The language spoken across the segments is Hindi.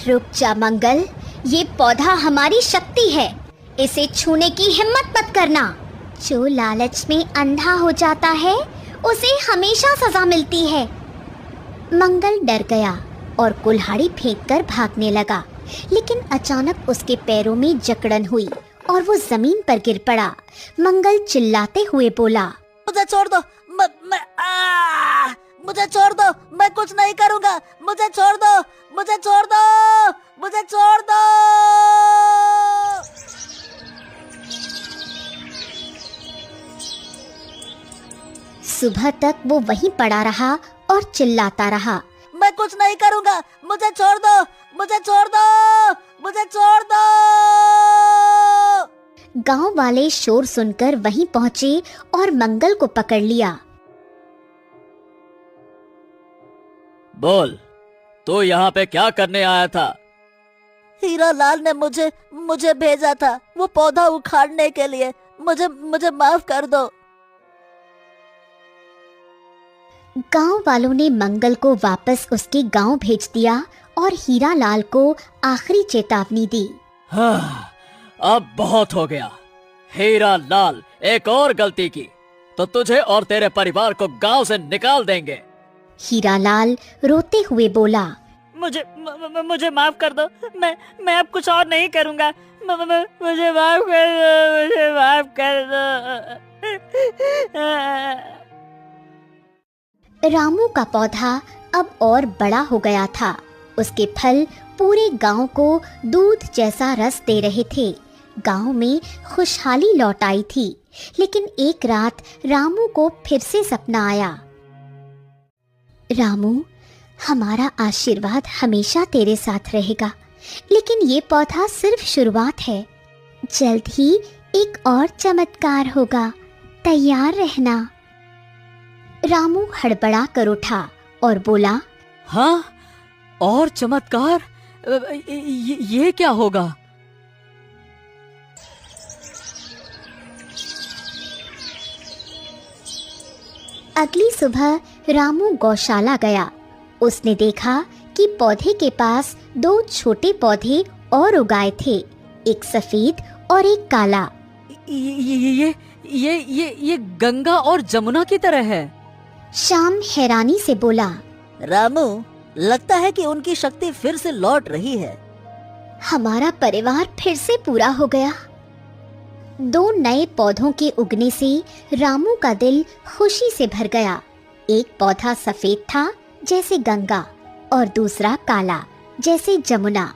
रुक जा मंगल, ये पौधा हमारी शक्ति है, इसे छूने की हिम्मत मत करना। जो लालच में अंधा हो जाता है उसे हमेशा सजा मिलती है। मंगल डर गया और कुल्हाड़ी फेंककर भागने लगा, लेकिन अचानक उसके पैरों में जकड़न हुई और वो जमीन पर गिर पड़ा। मंगल चिल्लाते हुए बोला, मुझे छोड़ दो, मुझे छोड़ दो, मैं कुछ नहीं करूँगा, मुझे छोड़ दो, मुझे छोड़ दो, मुझे छोड़ दो। सुबह तक वो वहीं पड़ा रहा और चिल्लाता रहा, मैं कुछ नहीं करूँगा, मुझे छोड़ दो, मुझे छोड़ दो, मुझे छोड़ दो। गांव वाले शोर सुनकर वहीं पहुंचे और मंगल को पकड़ लिया। बोल, तू यहाँ पे क्या करने आया था? हीरा लाल ने मुझे भेजा था, वो पौधा उखाड़ने के लिए। मुझे माफ कर दो। गांव वालों ने मंगल को वापस उसके गांव भेज दिया और हीरा लाल को आखिरी चेतावनी दी। हाँ, अब बहुत हो गया। हीरा लाल, एक और गलती की तो तुझे और तेरे परिवार को गांव से निकाल देंगे। हीरा लाल रोते हुए बोला, मुझे माफ कर दो, मैं अब कुछ और नहीं करूँगा। मुझे माफ कर दो, मुझे माफ कर दो। रामू का पौधा अब और बड़ा हो गया था। उसके फल पूरे गांव को दूध जैसा रस दे रहे थे। गांव में खुशहाली लौट आई थी। लेकिन एक रात रामू को फिर से सपना आया। रामू, हमारा आशीर्वाद हमेशा तेरे साथ रहेगा, लेकिन ये पौधा सिर्फ शुरुआत है। जल्द ही एक और चमत्कार होगा, तैयार रहना। रामू हड़बड़ा कर उठा और बोला, हाँ, और चमत्कार? ये क्या होगा? अगली सुबह रामू गौशाला गया। उसने देखा कि पौधे के पास दो छोटे पौधे और उगाए थे, एक सफेद और एक काला। ये गंगा और जमुना की तरह है। श्याम हैरानी से बोला, रामू, लगता है कि उनकी शक्ति फिर से लौट रही है। हमारा परिवार फिर से पूरा हो गया। दो नए पौधों के उगने से रामू का दिल खुशी से भर गया। एक पौधा सफेद था जैसे गंगा और दूसरा काला जैसे जमुना।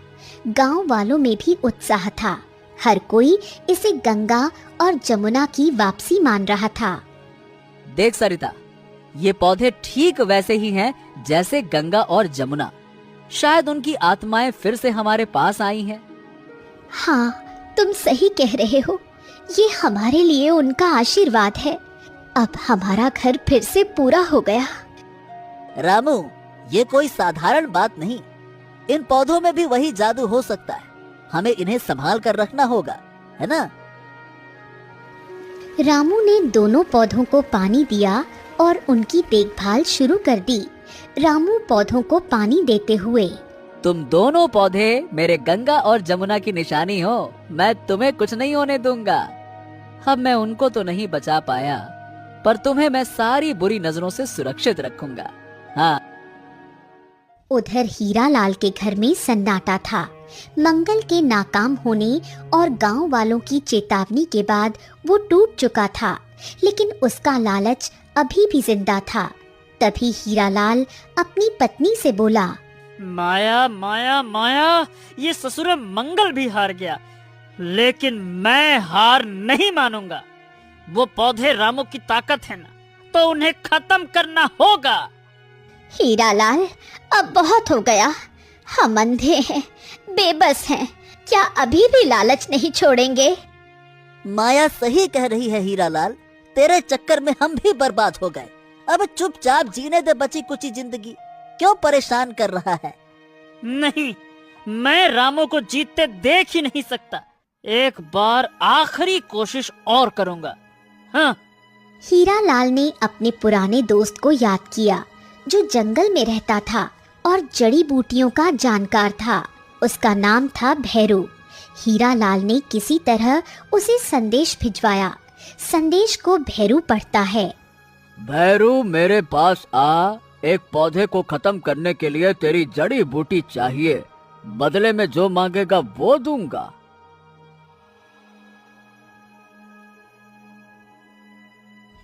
गांव वालों में भी उत्साह था। हर कोई इसे गंगा और जमुना की वापसी मान रहा था। देख सरिता, ये पौधे ठीक वैसे ही हैं जैसे गंगा और जमुना। शायद उनकी आत्माएं फिर से हमारे पास आई हैं। हाँ, तुम सही कह रहे हो। ये हमारे लिए उनका आशीर्वाद है। अब हमारा घर फिर से पूरा हो गया। रामू, ये कोई साधारण बात नहीं। इन पौधों में भी वही जादू हो सकता है। हमें इन्हें संभाल कर रखना होगा, है ना? रामू ने दोनों पौधों को पानी दिया और उनकी देखभाल शुरू कर दी। रामू पौधों को पानी देते हुए, तुम दोनों पौधे मेरे गंगा और जमुना की निशानी हो। मैं तुम्हें कुछ नहीं होने दूंगा। अब मैं उनको तो नहीं बचा पाया, पर तुम्हें मैं सारी बुरी नजरों से सुरक्षित रखूंगा। हाँ। उधर हीरा लाल के घर में सन्नाटा था। मंगल के नाकाम होने और गांव वालों की चेतावनी के बाद वो टूट चुका था, लेकिन उसका लालच अभी भी जिंदा था। तभी हीरा लाल अपनी पत्नी से बोला, माया माया माया, ये ससुर मंगल भी हार गया, लेकिन मैं हार नहीं मानूंगा। वो पौधे रामू की ताकत है ना, तो उन्हें खत्म करना होगा। हीरा लाल, अब बहुत हो गया। हम अंधे हैं, बेबस हैं। क्या अभी भी लालच नहीं छोड़ेंगे? माया सही कह रही है हीरा लाल। तेरे चक्कर में हम भी बर्बाद हो गए। अब चुपचाप जीने दे बची कुची जिंदगी। क्यों परेशान कर रहा है? नहीं, मैं रामू को जीतते देख ही नहीं सकता। एक बार आखिरी कोशिश और करूंगा। हाँ। हीरा लाल ने अपने पुराने दोस्त को याद किया, जो जंगल में रहता था और जड़ी बूटियों का जानकार था। उसका नाम था भैरू। हीरालाल ने किसी तरह उसे संदेश भिजवाया। संदेश को भैरू पढ़ता है। भैरू, मेरे पास आ। एक पौधे को खत्म करने के लिए तेरी जड़ी बूटी चाहिए। बदले में जो मांगेगा वो दूंगा।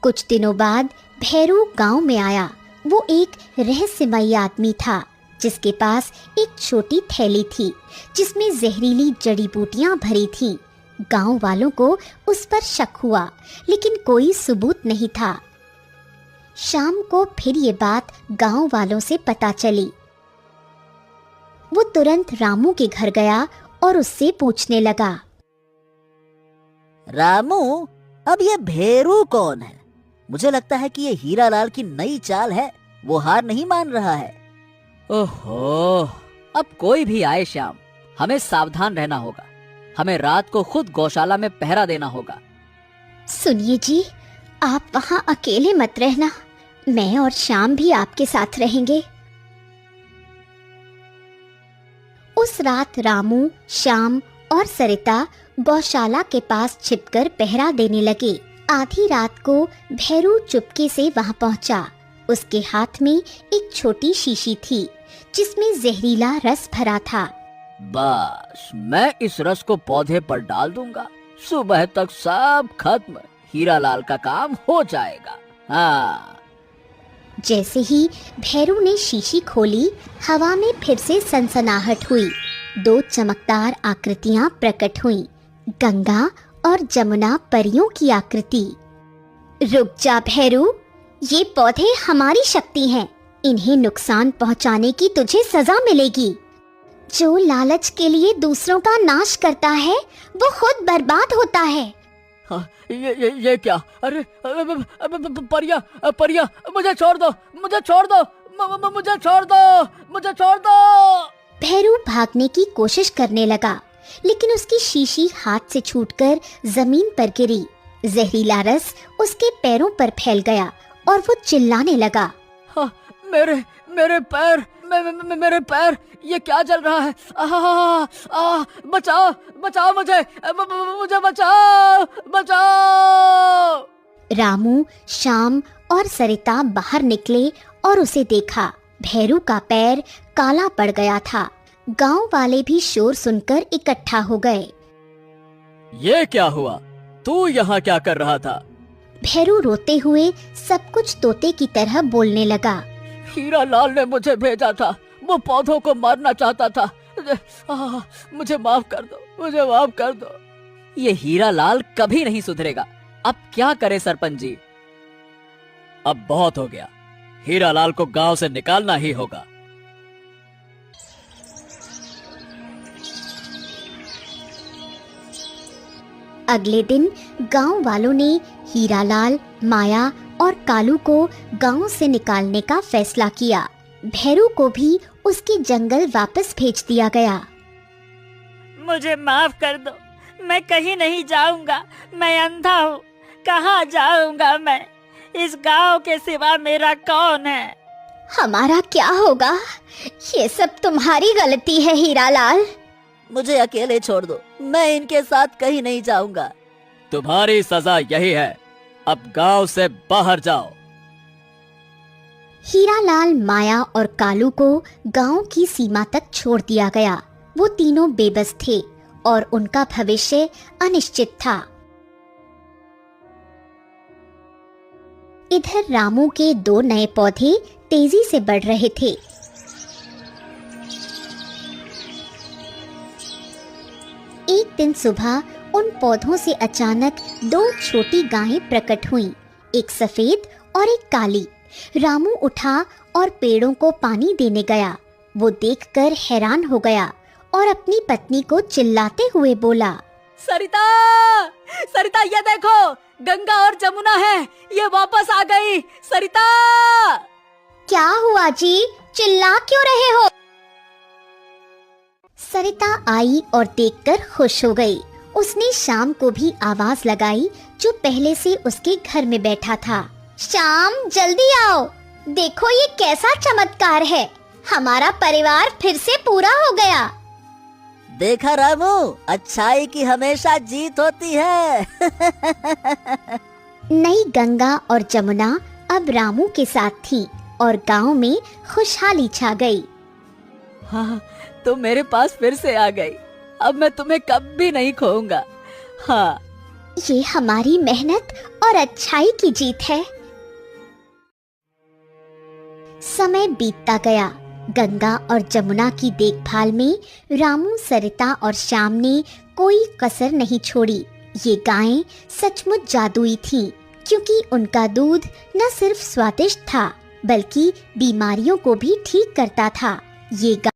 कुछ दिनों बाद भैरू गांव में आया। वो एक रहस्यमयी आदमी था जिसके पास एक छोटी थैली थी जिसमें जहरीली जड़ी बूटियां भरी थी। गांव वालों को उस पर शक हुआ, लेकिन कोई सबूत नहीं था। शाम को फिर ये बात गांव वालों से पता चली। वो तुरंत रामू के घर गया और उससे पूछने लगा, रामू, अब ये भेरू कौन है? मुझे लगता है कि ये हीरालाल की नई चाल है। वो हार नहीं मान रहा है। ओहो, अब कोई भी आए श्याम, हमें सावधान रहना होगा। हमें रात को खुद गौशाला में पहरा देना होगा। सुनिए जी, आप वहाँ अकेले मत रहना। मैं और श्याम भी आपके साथ रहेंगे। उस रात रामू, श्याम और सरिता गौशाला के पास छिपकर पहरा देने लगे। आधी रात को भैरू चुपके से वहां पहुंचा। उसके हाथ में एक छोटी शीशी थी जिसमें जहरीला रस भरा था। बस मैं इस रस को पौधे पर डाल दूंगा। सुबह तक सब खत्म। हीरालाल का काम हो जाएगा। हाँ। जैसे ही भैरू ने शीशी खोली, हवा में फिर से सनसनाहट हुई। दो चमकदार आकृतियां प्रकट हुईं, गंगा और जमुना परियों की आकृति। रुक जा भैरू, ये पौधे हमारी शक्ति हैं। इन्हें नुकसान पहुंचाने की तुझे सजा मिलेगी। जो लालच के लिए दूसरों का नाश करता है वो खुद बर्बाद होता है। हाँ, ये क्या? अरे परिया, परिया, मुझे छोड़ दो, मुझे छोड़ दो, मुझे छोड़ दो, मुझे छोड़ दो। भैरू भागने की कोशिश करने लगा, लेकिन उसकी शीशी हाथ से छूटकर जमीन पर गिरी। जहरीला रस उसके पैरों पर फैल गया और वो चिल्लाने लगा, हाँ, मेरे पैर, मेरे पैर, ये क्या चल रहा है? बचाओ, बचाओ मुझे, मुझे बचाओ, बचाओ। रामू, श्याम और सरिता बाहर निकले और उसे देखा। भैरू का पैर काला पड़ गया था। गांव वाले भी शोर सुनकर इकट्ठा हो गए। ये क्या हुआ? तू यहाँ क्या कर रहा था? भैरू रोते हुए सब कुछ तोते की तरह बोलने लगा। हीरालाल ने मुझे भेजा था। वो पौधों को मारना चाहता था। मुझे माफ कर दो, मुझे माफ कर दो। ये हीरालाल कभी नहीं सुधरेगा। अब क्या करे सरपंच जी? अब बहुत हो गया। हीरालाल को गांव से निकालना ही होगा। अगले दिन गांव वालों ने हीरालाल, माया और कालू को गांव से निकालने का फैसला किया। भैरू को भी उसके जंगल वापस भेज दिया गया। मुझे माफ कर दो, मैं कहीं नहीं जाऊंगा। मैं अंधा हूँ, कहाँ जाऊंगा मैं? इस गांव के सिवा मेरा कौन है? हमारा क्या होगा? ये सब तुम्हारी गलती है हीरालाल। मुझे अकेले छोड़ दो, मैं इनके साथ कहीं नहीं जाऊंगा। तुम्हारी सजा यही है। अब गांव से बाहर जाओ। हीरालाल, माया और कालू को गांव की सीमा तक छोड़ दिया गया। वो तीनों बेबस थे और उनका भविष्य अनिश्चित था। इधर रामू के 2 नए पौधे तेजी से बढ़ रहे थे। एक दिन सुबह उन पौधों से अचानक 2 छोटी गायें प्रकट हुईं, एक सफेद और एक काली। रामू उठा और पेड़ों को पानी देने गया। वो देखकर हैरान हो गया और अपनी पत्नी को चिल्लाते हुए बोला, सरिता, सरिता, ये देखो, गंगा और जमुना है। ये वापस आ गई। सरिता! क्या हुआ जी? चिल्ला क्यों रहे हो? सरिता आई और देखकर खुश हो गई। उसने श्याम को भी आवाज लगाई जो पहले से उसके घर में बैठा था। श्याम, जल्दी आओ, देखो ये कैसा चमत्कार है। हमारा परिवार फिर से पूरा हो गया। देखा रामू, अच्छाई की हमेशा जीत होती है। नई गंगा और जमुना अब रामू के साथ थी और गांव में खुशहाली छा गई। हाँ, तुम मेरे पास फिर से आ गई। अब मैं तुम्हें कभी नहीं खोऊंगा। हाँ, ये हमारी मेहनत और अच्छाई की जीत है। समय बीतता गया। गंगा और जमुना की देखभाल में रामू, सरिता और श्याम ने कोई कसर नहीं छोड़ी। ये गायें सचमुच जादुई थीं, क्योंकि उनका दूध न सिर्फ स्वादिष्ट था बल्कि बीमारियों को भी ठीक करता था। ये